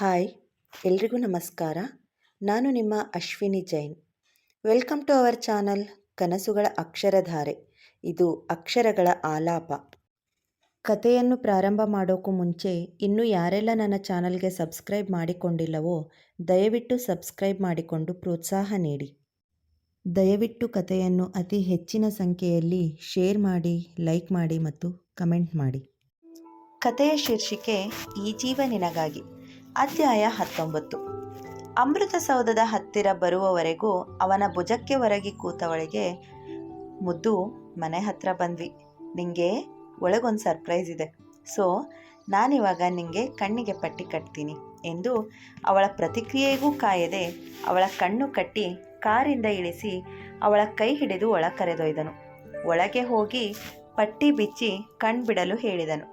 Hi, ಎಲ್ರಿಗೂ ನಮಸ್ಕಾರ. ನಾನು ನಿಮ್ಮ Ashwini Jain. Welcome to our channel ಕನಸುಗಳ ಅಕ್ಷರಧಾರೆ. ಇದು ಅಕ್ಷರಗಳ ಆಲಾಪ. ಕಥೆಯನ್ನು ಪ್ರಾರಂಭ ಮಾಡೋಕ್ಕೂ ಮುಂಚೆ ಇನ್ನೂ ಯಾರೆಲ್ಲ ನನ್ನ ಚಾನಲ್ಗೆ ಸಬ್ಸ್ಕ್ರೈಬ್ ಮಾಡಿಕೊಂಡಿಲ್ಲವೋ ದಯವಿಟ್ಟು ಸಬ್ಸ್ಕ್ರೈಬ್ ಮಾಡಿಕೊಂಡು ಪ್ರೋತ್ಸಾಹ ನೀಡಿ. ದಯವಿಟ್ಟು ಕಥೆಯನ್ನು ಅತಿ ಹೆಚ್ಚಿನ ಸಂಖ್ಯೆಯಲ್ಲಿ ಶೇರ್ ಮಾಡಿ, ಲೈಕ್ ಮಾಡಿ ಮತ್ತು ಕಮೆಂಟ್ ಮಾಡಿ. ಕಥೆಯ ಶೀರ್ಷಿಕೆ ಈ ಜೀವ ನಿನಗಾಗಿ. ಅಧ್ಯಾಯ 19. ಅಮೃತಸೌಧದ ಹತ್ತಿರ ಬರುವವರೆಗೂ ಅವನ ಭುಜಕ್ಕೆ ಒರಗಿ ಕೂತವಳಿಗೆ, ಮುದ್ದು, ಮನೆ ಹತ್ರ ಬಂದ್ವಿ. ನಿಂಗೆ ಒಳಗೊಂದು ಸರ್ಪ್ರೈಸ್ ಇದೆ. ಸೊ ನಾನಿವಾಗ ನಿಂಗೆ ಕಣ್ಣಿಗೆ ಪಟ್ಟಿ ಕಟ್ತೀನಿ ಎಂದು ಅವಳ ಪ್ರತಿಕ್ರಿಯೆಗೂ ಕಾಯದೆ ಅವಳ ಕಣ್ಣು ಕಟ್ಟಿ ಕಾರಿಂದ ಇಳಿಸಿ ಅವಳ ಕೈ ಹಿಡಿದು ಒಳ ಕರೆದೊಯ್ದನು. ಒಳಗೆ ಹೋಗಿ ಪಟ್ಟಿ ಬಿಚ್ಚಿ ಕಣ್ಬಿಡಲು ಹೇಳಿದನು.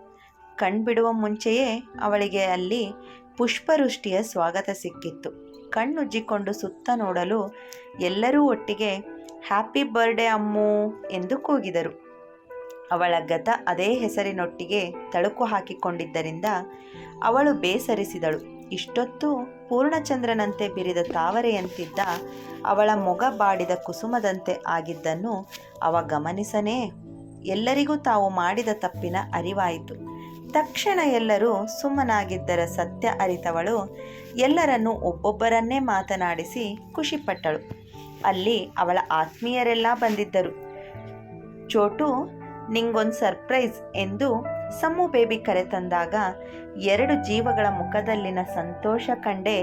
ಕಣ್ಬಿಡುವ ಮುಂಚೆಯೇ ಅವಳಿಗೆ ಅಲ್ಲಿ ಪುಷ್ಪವೃಷ್ಟಿಯ ಸ್ವಾಗತ ಸಿಕ್ಕಿತ್ತು. ಕಣ್ಣುಜ್ಜಿಕೊಂಡು ಸುತ್ತ ನೋಡಲು ಎಲ್ಲರೂ ಒಟ್ಟಿಗೆ ಹ್ಯಾಪಿ ಬರ್ಡೇ ಅಮ್ಮು ಎಂದು ಕೂಗಿದರು. ಅವಳ ಗತ ಅದೇ ಹೆಸರಿನೊಟ್ಟಿಗೆ ತಳುಕು ಹಾಕಿಕೊಂಡಿದ್ದರಿಂದ ಅವಳು ಬೇಸರಿಸಿದಳು. ಇಷ್ಟೊತ್ತು ಪೂರ್ಣಚಂದ್ರನಂತೆ ಬಿರಿದ ತಾವರೆಯಂತಿದ್ದ ಅವಳ ಮೊಗ ಬಾಡಿದ ಕುಸುಮದಂತೆ ಆಗಿದ್ದನ್ನು ಅವ ಗಮನಿಸನೇ ಎಲ್ಲರಿಗೂ ತಾವು ಮಾಡಿದ ತಪ್ಪಿನ ಅರಿವಾಯಿತು. ತಕ್ಷಣ ಎಲ್ಲರೂ ಸುಮ್ಮನಾಗಿದ್ದರ ಸತ್ಯ ಅರಿತವಳು ಎಲ್ಲರನ್ನೂ ಒಬ್ಬೊಬ್ಬರನ್ನೇ ಮಾತನಾಡಿಸಿ ಖುಷಿಪಟ್ಟಳು. ಅಲ್ಲಿ ಅವಳ ಆತ್ಮೀಯರೆಲ್ಲ ಬಂದಿದ್ದರು. ಚೋಟು, ನಿಂಗೊಂದು ಸರ್ಪ್ರೈಸ್ ಎಂದು ಸಮ್ಮು ಬೇಬಿ ಕರೆತಂದಾಗ 2 ಜೀವಗಳ ಮುಖದಲ್ಲಿನ ಸಂತೋಷ ಕಂಡೇ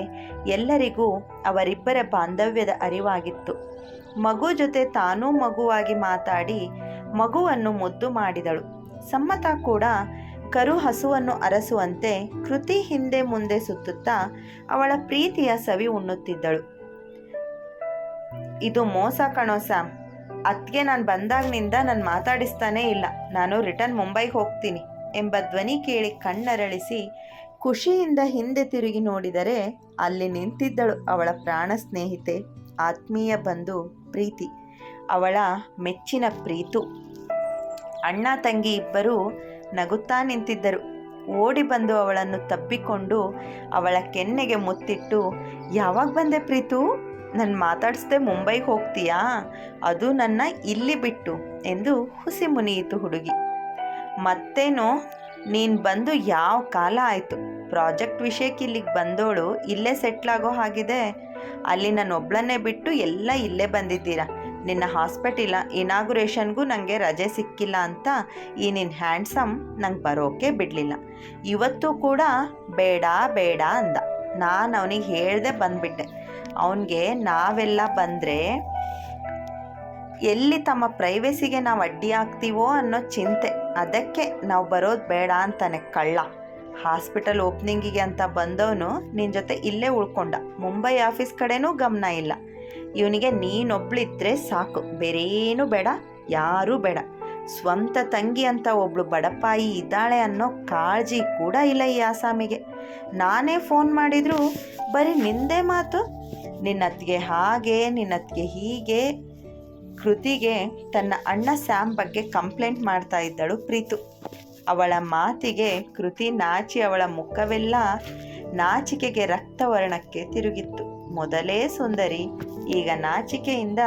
ಎಲ್ಲರಿಗೂ ಅವರಿಬ್ಬರ ಬಾಂಧವ್ಯದ ಅರಿವಾಗಿತ್ತು. ಮಗು ಜೊತೆ ತಾನೂ ಮಗುವಾಗಿ ಮಾತಾಡಿ ಮಗುವನ್ನು ಮುದ್ದು ಮಾಡಿದಳು. ಸಮ್ಮತ ಕೂಡ ಕರು ಹಸುವನ್ನು ಅರಸುವಂತೆ ಕೃತಿ ಹಿಂದೆ ಮುಂದೆ ಸುತ್ತುತ್ತಾ ಅವಳ ಪ್ರೀತಿಯ ಸವಿ ಉಣ್ಣುತ್ತಿದ್ದಳು. ಇದು ಮೋಸ ಕಣೋ ಸ್ಯಾಮ್. ಅತ್ಗೆ ನಾನು ಬಂದಾಗಿನಿಂದ ನಾನು ಮಾತಾಡಿಸ್ತಾನೇ ಇಲ್ಲ. ನಾನು ರಿಟರ್ನ್ ಮುಂಬೈಗೆ ಹೋಗ್ತೀನಿ ಎಂಬ ಧ್ವನಿ ಕೇಳಿ ಕಣ್ಣರಳಿಸಿ ಖುಷಿಯಿಂದ ಹಿಂದೆ ತಿರುಗಿ ನೋಡಿದರೆ ಅಲ್ಲಿ ನಿಂತಿದ್ದಳು ಅವಳ ಪ್ರಾಣ ಸ್ನೇಹಿತೆ, ಆತ್ಮೀಯ ಬಂಧು ಪ್ರೀತಿ, ಅವಳ ಮೆಚ್ಚಿನ ಪ್ರೀತು. ಅಣ್ಣ ತಂಗಿ ಇಬ್ಬರೂ ನಗುತ್ತಾ ನಿಂತಿದ್ದರು. ಓಡಿ ಬಂದು ಅವಳನ್ನು ತಬ್ಬಿಕೊಂಡು ಅವಳ ಕೆನ್ನೆಗೆ ಮುತ್ತಿಟ್ಟು, ಯಾವಾಗ ಬಂದೆ ಪ್ರೀತು? ನನ್ನ ಮಾತಾಡಿಸ್ದೆ ಮುಂಬೈಗೆ ಹೋಗ್ತೀಯಾ? ಅದು ನನ್ನ ಇಲ್ಲಿ ಬಿಟ್ಟು ಎಂದು ಹುಸಿ ಮುನಿಯಿತು ಹುಡುಗಿ. ಮತ್ತೇನೋ, ನೀನು ಬಂದು ಯಾವ ಕಾಲ ಆಯಿತು? ಪ್ರಾಜೆಕ್ಟ್ ವಿಷಯಕ್ಕೆ ಇಲ್ಲಿಗೆ ಬಂದೋಳು ಇಲ್ಲೇ ಸೆಟ್ಲಾಗೋ ಹಾಗಿದೆ. ಅಲ್ಲಿ ನಾನು ಒಬ್ಳನ್ನೇ ಬಿಟ್ಟು ಎಲ್ಲ ಇಲ್ಲೇ ಬಂದಿದ್ದೀರಾ. ನಿನ್ನ ಹಾಸ್ಪಿಟಲ್ ಇನಾಗ್ರೇಷನ್ಗೂ ನನಗೆ ರಜೆ ಸಿಕ್ಕಿಲ್ಲ ಅಂತ ಈ ನಿನ್ನ ಹ್ಯಾಂಡ್ಸಮ್ ನಂಗೆ ಬರೋಕೆ ಬಿಡಲಿಲ್ಲ. ಇವತ್ತು ಕೂಡ ಬೇಡ ಬೇಡ ಅಂದ. ನಾನು ಅವನಿಗೆ ಹೇಳ್ದೆ ಬಂದುಬಿಟ್ಟೆ. ಅವನಿಗೆ ನಾವೆಲ್ಲ ಬಂದರೆ ಎಲ್ಲಿ ತಮ್ಮ ಪ್ರೈವೇಸಿಗೆ ನಾವು ಅಡ್ಡಿ ಆಗ್ತೀವೋ ಅನ್ನೋ ಚಿಂತೆ. ಅದಕ್ಕೆ ನಾವು ಬರೋದು ಬೇಡ ಅಂತಾನೆ ಕಳ್ಳ. ಹಾಸ್ಪಿಟಲ್ ಓಪನಿಂಗಿಗೆ ಅಂತ ಬಂದವನು ನಿನ್ನ ಜೊತೆ ಇಲ್ಲೇ ಉಳ್ಕೊಂಡ. ಮುಂಬೈ ಆಫೀಸ್ ಕಡೆನೂ ಗಮನ ಇಲ್ಲ. ಇವನಿಗೆ ನೀನೊಬ್ಳಿದ್ರೆ ಸಾಕು, ಬೇರೇನೂ ಬೇಡ, ಯಾರೂ ಬೇಡ. ಸ್ವಂತ ತಂಗಿ ಅಂತ ಒಬ್ಳು ಬಡಪಾಯಿ ಇದ್ದಾಳೆ ಅನ್ನೋ ಕಾಳಜಿ ಕೂಡ ಇಲ್ಲ ಈ ಆಸಾಮಿಗೆ. ನಾನೇ ಫೋನ್ ಮಾಡಿದರೂ ಬರೀ ನಿಂದೇ ಮಾತು. ನಿನ್ನತ್ತಿಗೆ ಹಾಗೆ, ನಿನ್ನತ್ತಿಗೆ ಹೀಗೆ. ಕೃತಿಗೆ ತನ್ನ ಅಣ್ಣ ಸ್ಯಾಮ್ ಬಗ್ಗೆ ಕಂಪ್ಲೇಂಟ್ ಮಾಡ್ತಾ ಇದ್ದಳು ಪ್ರೀತು. ಅವಳ ಮಾತಿಗೆ ಕೃತಿ ನಾಚಿ ಅವಳ ಮುಖವೆಲ್ಲ ನಾಚಿಕೆಗೆ ರಕ್ತವರ್ಣಕ್ಕೆ ತಿರುಗಿತ್ತು. ಮೊದಲೇ ಸುಂದರಿ, ಈಗ ನಾಚಿಕೆಯಿಂದ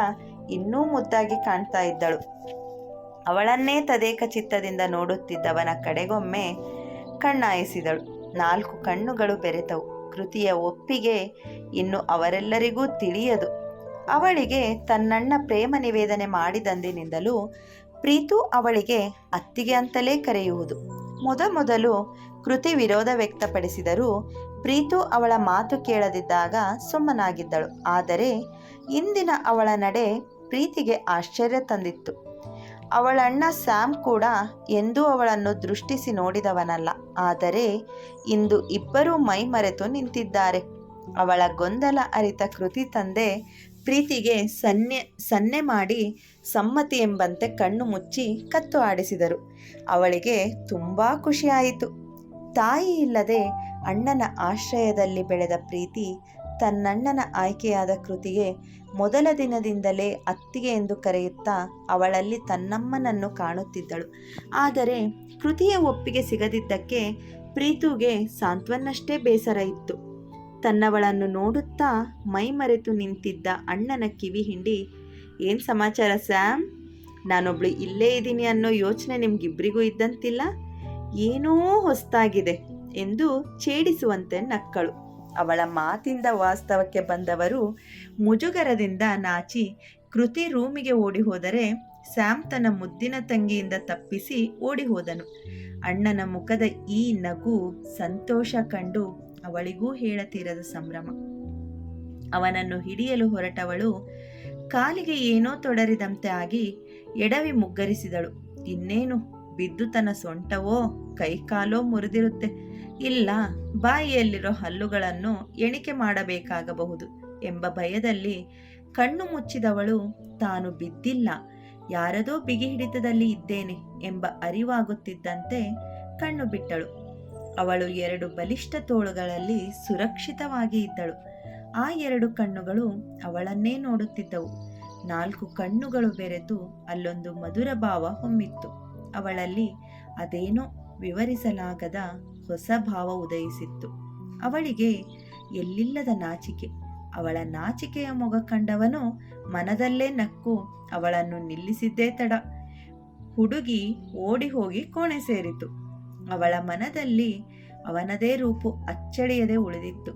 ಇನ್ನೂ ಮುದ್ದಾಗಿ ಕಾಣ್ತಾ ಇದ್ದಳು. ಅವಳನ್ನೇ ತದೇಕ ಚಿತ್ತದಿಂದ ನೋಡುತ್ತಿದ್ದವನ ಕಡೆಗೊಮ್ಮೆ ಕಣ್ಣಾಯಿಸಿದಳು. 4 ಕಣ್ಣುಗಳು ಬೆರೆತವು. ಕೃತಿಯ ಒಪ್ಪಿಗೆ ಇನ್ನು ಅವರೆಲ್ಲರಿಗೂ ತಿಳಿಯದು. ಅವಳಿಗೆ ತನ್ನಣ್ಣ ಪ್ರೇಮ ನಿವೇದನೆ ಮಾಡಿದಂದಿನಿಂದಲೂ ಪ್ರೀತು ಅವಳಿಗೆ ಅತ್ತಿಗೆ ಅಂತಲೇ ಕರೆಯುವುದು. ಮೊದಲು ಕೃತಿ ವಿರೋಧ ವ್ಯಕ್ತಪಡಿಸಿದರೂ ಪ್ರೀತು ಅವಳ ಮಾತು ಕೇಳದಿದ್ದಾಗ ಸುಮ್ಮನಾಗಿದ್ದಳು. ಆದರೆ ಇಂದಿನ ಅವಳ ನಡೆ ಪ್ರೀತಿಗೆ ಆಶ್ಚರ್ಯ ತಂದಿತ್ತು. ಅವಳಣ್ಣ ಸ್ಯಾಮ್ ಕೂಡ ಎಂದೂ ಅವಳನ್ನು ದೃಷ್ಟಿಸಿ ನೋಡಿದವನಲ್ಲ. ಆದರೆ ಇಂದು ಇಬ್ಬರೂ ಮೈ ಮರೆತು ನಿಂತಿದ್ದಾರೆ. ಅವಳ ಗೊಂದಲ ಅರಿತ ಕೃತಿ ತಂದೆ ಪ್ರೀತಿಗೆ ಸನ್ನೆ ಮಾಡಿ ಸಮ್ಮತಿ ಎಂಬಂತೆ ಕಣ್ಣು ಮುಚ್ಚಿ ಕತ್ತು ಆಡಿಸಿದರು. ಅವಳಿಗೆ ತುಂಬ ಖುಷಿಯಾಯಿತು. ತಾಯಿ ಇಲ್ಲದೆ ಅಣ್ಣನ ಆಶ್ರಯದಲ್ಲಿ ಬೆಳೆದ ಪ್ರೀತಿ ತನ್ನಣ್ಣನ ಆಯ್ಕೆಯಾದ ಕೃತಿಗೆ ಮೊದಲ ದಿನದಿಂದಲೇ ಅತ್ತಿಗೆ ಎಂದು ಕರೆಯುತ್ತಾ ಅವಳಲ್ಲಿ ತನ್ನಮ್ಮನನ್ನು ಕಾಣುತ್ತಿದ್ದಳು. ಆದರೆ ಕೃತಿಯ ಒಪ್ಪಿಗೆ ಸಿಗದಿದ್ದಕ್ಕೆ ಪ್ರೀತುಗೆ ಸಾಂತ್ವನಷ್ಟೇ ಬೇಸರ ಇತ್ತು. ತನ್ನವಳನ್ನು ನೋಡುತ್ತಾ ಮೈಮರೆತು ನಿಂತಿದ್ದ ಅಣ್ಣನ ಕಿವಿ ಹಿಂಡಿ, ಏನು ಸಮಾಚಾರ ಸ್ಯಾಮ್? ನಾನೊಬ್ಳು ಇಲ್ಲೇ ಇದ್ದೀನಿ ಅನ್ನೋ ಯೋಚನೆ ನಿಮ್ಗಿಬ್ರಿಗೂ ಇದ್ದಂತಿಲ್ಲ. ಏನೋ ಹೊಸ್ತಾಗಿದೆ ಎಂದು ಛೇಡಿಸುವಂತೆ ನಕ್ಕಳು. ಅವಳ ಮಾತಿಂದ ವಾಸ್ತವಕ್ಕೆ ಬಂದವರು ಮುಜುಗರದಿಂದ ನಾಚಿ ಕೃತಿ ರೂಮಿಗೆ ಓಡಿ ಹೋದರೆ ಸ್ಯಾಮ್ ತನ್ನ ಮುದ್ದಿನ ತಂಗಿಯಿಂದ ತಪ್ಪಿಸಿ ಓಡಿ ಹೋದನು. ಅಣ್ಣನ ಮುಖದ ಈ ನಗು ಸಂತೋಷ ಕಂಡು ಅವಳಿಗೂ ಹೇಳತೀರದ ಸಂಭ್ರಮ. ಅವನನ್ನು ಹಿಡಿಯಲು ಹೊರಟವಳು ಕಾಲಿಗೆ ಏನೋ ತೊಡರಿದಂತೆ ಆಗಿ ಎಡವಿ ಮುಗ್ಗರಿಸಿದಳು. ಇನ್ನೇನು ಬಿದ್ದು ತನ್ನ ಸೊಂಟವೋ ಕೈಕಾಲೋ ಮುರಿದಿರುತ್ತೆ, ಇಲ್ಲ ಬಾಯಿಯಲ್ಲಿರೋ ಹಲ್ಲುಗಳನ್ನು ಎಣಿಕೆ ಮಾಡಬೇಕಾಗಬಹುದು ಎಂಬ ಭಯದಲ್ಲಿ ಕಣ್ಣು ಮುಚ್ಚಿದವಳು ತಾನು ಬಿದ್ದಿಲ್ಲ, ಯಾರದೋ ಬಿಗಿ ಹಿಡಿತದಲ್ಲಿ ಇದ್ದೇನೆ ಎಂಬ ಅರಿವಾಗುತ್ತಿದ್ದಂತೆ ಕಣ್ಣು ಬಿಟ್ಟಳು. ಅವಳು 2 ಬಲಿಷ್ಠ ತೋಳುಗಳಲ್ಲಿ ಸುರಕ್ಷಿತವಾಗಿ ಇದ್ದಳು. ಆ 2 ಕಣ್ಣುಗಳು ಅವಳನ್ನೇ ನೋಡುತ್ತಿದ್ದವು. 4 ಕಣ್ಣುಗಳು ಬೆರೆತು ಅಲ್ಲೊಂದು ಮಧುರ ಭಾವ ಹೊಮ್ಮಿತ್ತು. ಅವಳಲ್ಲಿ ಅದೇನೋ ವಿವರಿಸಲಾಗದ ಹೊಸ ಭಾವ ಉದಯಿಸಿತ್ತು. ಅವಳಿಗೆ ಎಲ್ಲಿಲ್ಲದ ನಾಚಿಕೆ. ಅವಳ ನಾಚಿಕೆಯ ಮೊಗ ಕಂಡವನು ಮನದಲ್ಲೇ ನಕ್ಕು ಅವಳನ್ನು ನಿಲ್ಲಿಸಿದ್ದೇ ತಡ. ಹುಡುಗಿ ಓಡಿ ಹೋಗಿ ಕೋಣೆ ಸೇರಿತು. ಅವಳ ಮನದಲ್ಲಿ ಅವನದೇ ರೂಪು ಅಚ್ಚಳಿಯದೆ ಉಳಿದಿತ್ತು.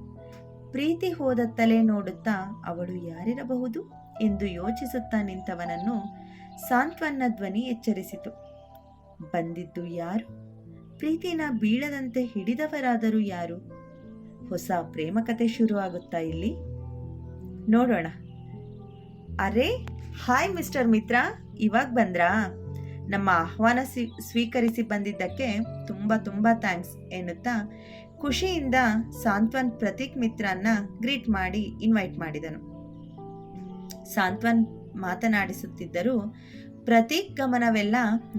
ಪ್ರೀತಿ ಹೋದ ತಲೆ ನೋಡುತ್ತಾ ಅವಳು ಯಾರಿರಬಹುದು ಎಂದು ಯೋಚಿಸುತ್ತಾ ನಿಂತವನನ್ನು ಸಾಂತ್ವನ ಧ್ವನಿ ಎಚ್ಚರಿಸಿತು. ಬಂದಿದ್ದು ಯಾರು? ಪ್ರೀತಿನ ಬೀಳದಂತೆ ಹಿಡಿದವರಾದರೂ ಯಾರು? ಹೊಸ ಪ್ರೇಮ ಕತೆ ಶುರುವಾಗುತ್ತಾ ಇಲ್ಲಿ? ನೋಡೋಣ. ಅರೆ, ಹಾಯ್ ಮಿಸ್ಟರ್ ಮಿತ್ರ, ಇವಾಗ ಬಂದ್ರಾ? ನಮ್ಮ ಆಹ್ವಾನ ಸ್ವೀಕರಿಸಿ ಬಂದಿದ್ದಕ್ಕೆ ತುಂಬ ತುಂಬ ಥ್ಯಾಂಕ್ಸ್ ಎನ್ನುತ್ತಾ ಖುಷಿಯಿಂದ ಸಾಂತ್ವನ್ ಪ್ರತೀಕ್ ಮಿತ್ರನ್ನ ಗ್ರೀಟ್ ಮಾಡಿ ಇನ್ವೈಟ್ ಮಾಡಿದನು. ಸಾಂತ್ವನ್ ಮಾತನಾಡಿಸುತ್ತಿದ್ದರೂ ಪ್ರತೀಕ್ ಗಮನವೆಲ್ಲ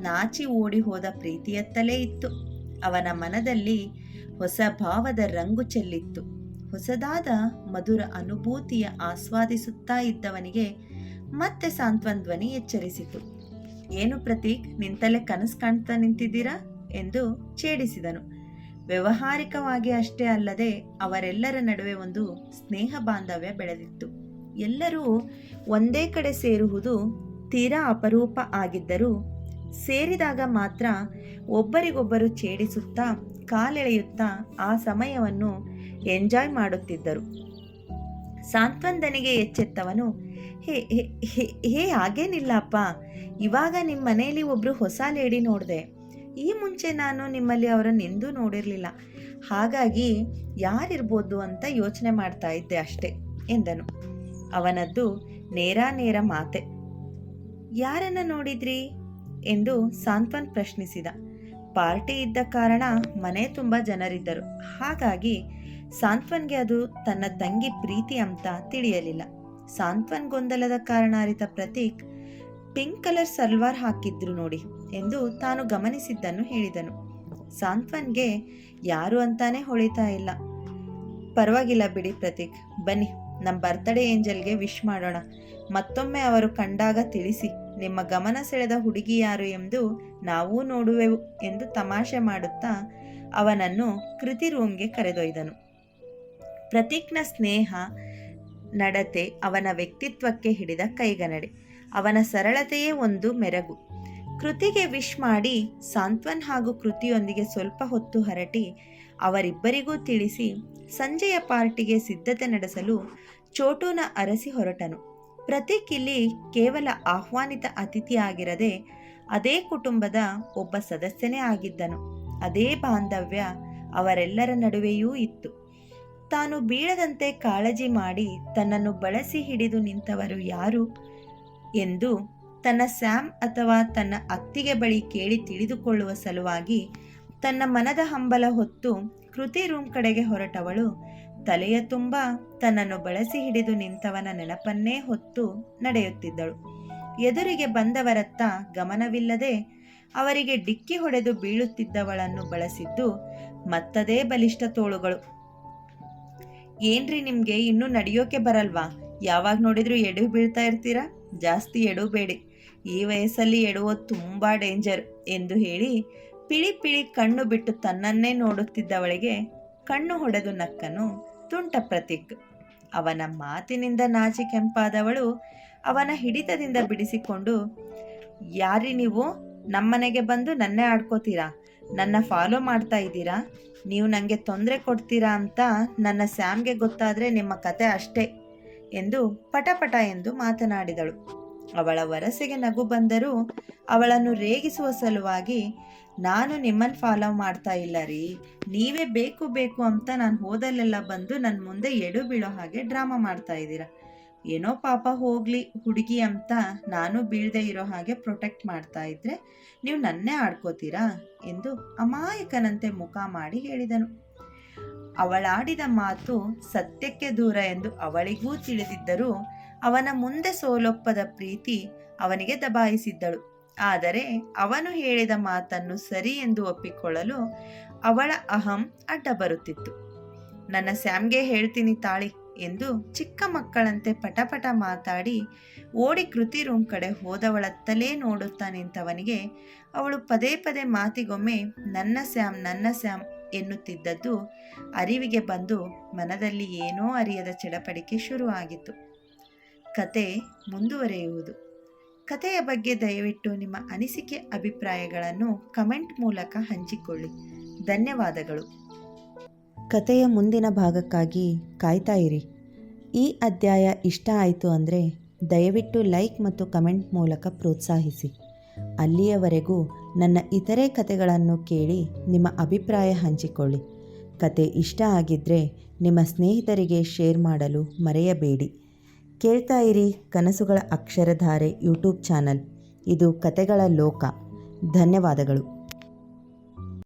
ನಾಚಿ ಓಡಿ ಹೋದ ಪ್ರೀತಿಯತ್ತಲೇ ಇತ್ತು. ಅವನ ಮನದಲ್ಲಿ ಹೊಸ ಭಾವದ ರಂಗು ಚೆಲ್ಲಿತ್ತು. ಹೊಸದಾದ ಮಧುರ ಅನುಭೂತಿಯ ಆಸ್ವಾದಿಸುತ್ತಾ ಇದ್ದವನಿಗೆ ಮತ್ತೆ ಸಾಂತ್ವನ್ ಧ್ವನಿ ಎಚ್ಚರಿಸಿತು. ಏನು ಪ್ರತೀಕ್, ನಿಂತಲೇ ಕನಸು ಕಾಣ್ತಾ ನಿಂತಿದ್ದೀರಾ ಎಂದು ಛೇಡಿಸಿದನು. ವ್ಯವಹಾರಿಕವಾಗಿ ಅಷ್ಟೇ ಅಲ್ಲದೆ ಅವರೆಲ್ಲರ ನಡುವೆ ಒಂದು ಸ್ನೇಹ ಬಾಂಧವ್ಯ ಬೆಳೆದಿತ್ತು. ಎಲ್ಲರೂ ಒಂದೇ ಕಡೆ ಸೇರುವುದು ತೀರಾ ಅಪರೂಪ ಆಗಿದ್ದರೂ ಸೇರಿದಾಗ ಮಾತ್ರ ಒಬ್ಬರಿಗೊಬ್ಬರು ಛೇಡಿಸುತ್ತಾ ಕಾಲೆಳೆಯುತ್ತಾ ಆ ಸಮಯವನ್ನು ಎಂಜಾಯ್ ಮಾಡುತ್ತಿದ್ದರು. ಸಾಂತ್ವನದನಿಗೆ ಎಚ್ಚೆತ್ತವನು, ಹೇ ಹಾಗೇನಿಲ್ಲಪ್ಪ, ಇವಾಗ ನಿಮ್ಮ ಮನೆಯಲ್ಲಿ ಒಬ್ಬರು ಹೊಸ ಲೇಡಿ ನೋಡಿದೆ. ಈ ಮುಂಚೆ ನಾನು ನಿಮ್ಮಲ್ಲಿ ಅವರನ್ನೆಂದೂ ನೋಡಿರಲಿಲ್ಲ, ಹಾಗಾಗಿ ಯಾರಿರ್ಬೋದು ಅಂತ ಯೋಚನೆ ಮಾಡ್ತಾ ಇದ್ದೆ ಅಷ್ಟೆ ಎಂದನು. ಅವನದ್ದು ನೇರ ಮಾತೆ. ಯಾರನ್ನ ನೋಡಿದ್ರಿ ಎಂದು ಸಾಂತ್ವನ್ ಪ್ರಶ್ನಿಸಿದ. ಪಾರ್ಟಿ ಇದ್ದ ಕಾರಣ ಮನೆ ತುಂಬ ಜನರಿದ್ದರು. ಹಾಗಾಗಿ ಸಾಂತ್ವನ್ಗೆ ಅದು ತನ್ನ ತಂಗಿ ಪ್ರೀತಿ ಅಂತ ತಿಳಿಯಲಿಲ್ಲ. ಸಾಂತ್ವನ್ ಗೊಂದಲದ ಕಾರಣ ಅರಿತ ಪ್ರತೀಕ್, ಪಿಂಕ್ ಕಲರ್ ಸಲ್ವಾರ್ ಹಾಕಿದ್ರು ನೋಡಿ ಎಂದು ತಾನು ಗಮನಿಸಿದ್ದನ್ನು ಹೇಳಿದನು. ಸಾಂತ್ವನ್ಗೆ ಯಾರು ಅಂತಾನೆ ಹೊಳಿತಾ ಇಲ್ಲ. ಪರವಾಗಿಲ್ಲ ಬಿಡಿ ಪ್ರತೀಕ್, ಬನ್ನಿ ನಮ್ಮ ಬರ್ತ್ಡೇ ಏಂಜಲ್ಗೆ ವಿಶ್ ಮಾಡೋಣ. ಮತ್ತೊಮ್ಮೆ ಅವರು ಕಂಡಾಗ ತಿಳಿಸಿ, ನಿಮ್ಮ ಗಮನ ಸೆಳೆದ ಹುಡುಗಿ ಯಾರು ಎಂದು ನಾವೂ ನೋಡುವೆವು ಎಂದು ತಮಾಷೆ ಮಾಡುತ್ತಾ ಅವನನ್ನು ಕೃತಿ ರೂಮ್ಗೆ ಕರೆದೊಯ್ದನು. ಪ್ರತೀಕ್ನ ಸ್ನೇಹ ನಡತೆ ಅವನ ವ್ಯಕ್ತಿತ್ವಕ್ಕೆ ಹಿಡಿದ ಕೈಗನ್ನಡಿ. ಅವನ ಸರಳತೆಯೇ ಒಂದು ಮೆರಗು. ಕೃತಿಗೆ ವಿಶ್ ಮಾಡಿ ಸಾಂತ್ವನ್ ಹಾಗೂ ಕೃತಿಯೊಂದಿಗೆ ಸ್ವಲ್ಪ ಹೊತ್ತು ಹರಟಿ ಅವರಿಬ್ಬರಿಗೂ ತಿಳಿಸಿ ಸಂಜೆಯ ಪಾರ್ಟಿಗೆ ಸಿದ್ಧತೆ ನಡೆಸಲು ಚೋಟುನ ಅರಸಿ ಹೊರಟನು. ಪ್ರತೀಕ್ ಇಲ್ಲಿ ಕೇವಲ ಆಹ್ವಾನಿತ ಅತಿಥಿಯಾಗಿರದೆ ಅದೇ ಕುಟುಂಬದ ಒಬ್ಬ ಸದಸ್ಯನೇ ಆಗಿದ್ದನು. ಅದೇ ಬಾಂಧವ್ಯ ಅವರೆಲ್ಲರ ನಡುವೆಯೂ ಇತ್ತು. ತಾನು ಬೀಳದಂತೆ ಕಾಳಜಿ ಮಾಡಿ ತನ್ನನ್ನು ಬಳಸಿ ಹಿಡಿದು ನಿಂತವರು ಯಾರು ಎಂದು ತನ್ನ ಸ್ಯಾಮ್ ಅಥವಾ ತನ್ನ ಅತ್ತಿಗೆ ಬಳಿ ಕೇಳಿ ತಿಳಿದುಕೊಳ್ಳುವ ಸಲುವಾಗಿ ತನ್ನ ಮನದ ಹಂಬಲ ಹೊತ್ತು ಕೃತಿ ರೂಮ್ ಕಡೆಗೆ ಹೊರಟವಳು ತಲೆಯ ತುಂಬ ತನ್ನನ್ನು ಬಳಸಿ ಹಿಡಿದು ನಿಂತವನ ನೆನಪನ್ನೇ ಹೊತ್ತು ನಡೆಯುತ್ತಿದ್ದಳು. ಎದುರಿಗೆ ಬಂದವರತ್ತ ಗಮನವಿಲ್ಲದೆ ಅವರಿಗೆ ಡಿಕ್ಕಿ ಹೊಡೆದು ಬೀಳುತ್ತಿದ್ದವಳನ್ನು ಬಳಸಿದ್ದು ಮತ್ತದೇ ಬಲಿಷ್ಠ ತೋಳುಗಳು. ಏನ್ರಿ ನಿಮಗೆ ಇನ್ನೂ ನಡೆಯೋಕೆ ಬರಲ್ವಾ? ಯಾವಾಗ ನೋಡಿದ್ರು ಎಡು ಬೀಳ್ತಾ ಇರ್ತೀರಾ? ಜಾಸ್ತಿ ಎಡಬೇಡಿ, ಈ ವಯಸ್ಸಲ್ಲಿ ಎಡುವುದು ತುಂಬ ಡೇಂಜರ್ ಎಂದು ಹೇಳಿ ಪಿಳಿ ಪಿಳಿ ಕಣ್ಣು ಬಿಟ್ಟು ತನ್ನನ್ನೇ ನೋಡುತ್ತಿದ್ದವಳಿಗೆ ಕಣ್ಣು ಹೊಡೆದು ನಕ್ಕನು ತುಂಟ ಪ್ರತೀಕ್. ಅವನ ಮಾತಿನಿಂದ ನಾಚಿ ಕೆಂಪಾದವಳು ಅವನ ಹಿಡಿತದಿಂದ ಬಿಡಿಸಿಕೊಂಡು, ಯಾರಿ ನೀವು? ನಮ್ಮನೆಗೆ ಬಂದು ನನ್ನೇ ಆಡ್ಕೋತೀರಾ? ನನ್ನ ಫಾಲೋ ಮಾಡ್ತಾ ಇದ್ದೀರಾ? ನೀವು ನನಗೆ ತೊಂದರೆ ಕೊಡ್ತೀರಾ ಅಂತ ನನ್ನ ಸ್ಯಾಮ್ಗೆ ಗೊತ್ತಾದರೆ ನಿಮ್ಮ ಕತೆ ಅಷ್ಟೇ ಎಂದು ಪಟಪಟ ಎಂದು ಮಾತನಾಡಿದಳು. ಅವಳ ವರಸೆಗೆ ನಗು ಬಂದರೂ ಅವಳನ್ನು ರೇಗಿಸುವ ಸಲುವಾಗಿ, ನಾನು ನಿಮ್ಮನ್ನು ಫಾಲೋ ಮಾಡ್ತಾ ಇಲ್ಲ ರೀ, ನೀವೇ ಬೇಕು ಬೇಕು ಅಂತ ನಾನು ಹೋದಲ್ಲೆಲ್ಲ ಬಂದು ನನ್ನ ಮುಂದೆ ಎಡು ಬೀಳೋ ಹಾಗೆ ಡ್ರಾಮಾ ಮಾಡ್ತಾ ಇದ್ದೀರಾ. ಏನೋ ಪಾಪ ಹೋಗಲಿ ಹುಡುಗಿ ಅಂತ ನಾನು ಬೀಳದೆ ಇರೋ ಹಾಗೆ ಪ್ರೊಟೆಕ್ಟ್ ಮಾಡ್ತಾ ಇದ್ದರೆ ನೀವು ನನ್ನೇ ಆಡ್ಕೋತೀರಾ ಎಂದು ಅಮಾಯಕನಂತೆ ಮುಖ ಮಾಡಿ ಹೇಳಿದನು. ಅವಳಾಡಿದ ಮಾತು ಸತ್ಯಕ್ಕೆ ದೂರ ಎಂದು ಅವಳಿಗೂ ತಿಳಿದಿದ್ದರೂ ಅವನ ಮುಂದೆ ಸೋಲೊಪ್ಪದ ಪ್ರೀತಿ ಅವನಿಗೆ ದಬಾಯಿಸಿದ್ದಳು. ಆದರೆ ಅವನು ಹೇಳಿದ ಮಾತನ್ನು ಸರಿ ಎಂದು ಒಪ್ಪಿಕೊಳ್ಳಲು ಅವಳ ಅಹಂ ಅಡ್ಡ ಬರುತ್ತಿತ್ತು. ನನ್ನ ಸ್ಯಾಮ್ಗೆ ಹೇಳ್ತೀನಿ ತಾಳಿ ಎಂದು ಚಿಕ್ಕ ಮಕ್ಕಳಂತೆ ಪಟಪಟ ಮಾತಾಡಿ ಓಡಿ ಕೃತಿ ರೂಮ್ ಕಡೆ ಹೋದವಳತ್ತಲೇ ನೋಡುತ್ತಾ ನಿಂತವನಿಗೆ ಅವಳು ಪದೇ ಪದೇ ಮಾತಿಗೊಮ್ಮೆ ನನ್ನ ಸ್ಯಾಮ್ ಎನ್ನುತ್ತಿದ್ದದ್ದು ಅರಿವಿಗೆ ಬಂದು ಮನದಲ್ಲಿ ಏನೋ ಅರಿಯದ ಚಡಪಡಿಕೆ ಶುರುವಾಗಿತ್ತು. ಕತೆ ಮುಂದುವರೆಯುವುದು. ಕತೆಯ ಬಗ್ಗೆ ದಯವಿಟ್ಟು ನಿಮ್ಮ ಅನಿಸಿಕೆ ಅಭಿಪ್ರಾಯಗಳನ್ನು ಕಮೆಂಟ್ ಮೂಲಕ ಹಂಚಿಕೊಳ್ಳಿ. ಧನ್ಯವಾದಗಳು. ಕತೆಯ ಮುಂದಿನ ಭಾಗಕ್ಕಾಗಿ ಕಾಯ್ತಾ ಇರಿ. ಈ ಅಧ್ಯಾಯ ಇಷ್ಟ ಆಯಿತು ಅಂದರೆ ದಯವಿಟ್ಟು ಲೈಕ್ ಮತ್ತು ಕಮೆಂಟ್ ಮೂಲಕ ಪ್ರೋತ್ಸಾಹಿಸಿ. ಅಲ್ಲಿಯವರೆಗೂ ನನ್ನ ಇತರೆ ಕತೆಗಳನ್ನು ಕೇಳಿ ನಿಮ್ಮ ಅಭಿಪ್ರಾಯ ಹಂಚಿಕೊಳ್ಳಿ. ಕತೆ ಇಷ್ಟ ಆಗಿದ್ದರೆ ನಿಮ್ಮ ಸ್ನೇಹಿತರಿಗೆ ಶೇರ್ ಮಾಡಲು ಮರೆಯಬೇಡಿ. ಕೇಳ್ತಾ ಇರಿ ಕನಸುಗಳ ಅಕ್ಷರಧಾರೆ ಯೂಟ್ಯೂಬ್ ಚಾನಲ್. ಇದು ಕತೆಗಳ ಲೋಕ. ಧನ್ಯವಾದಗಳು.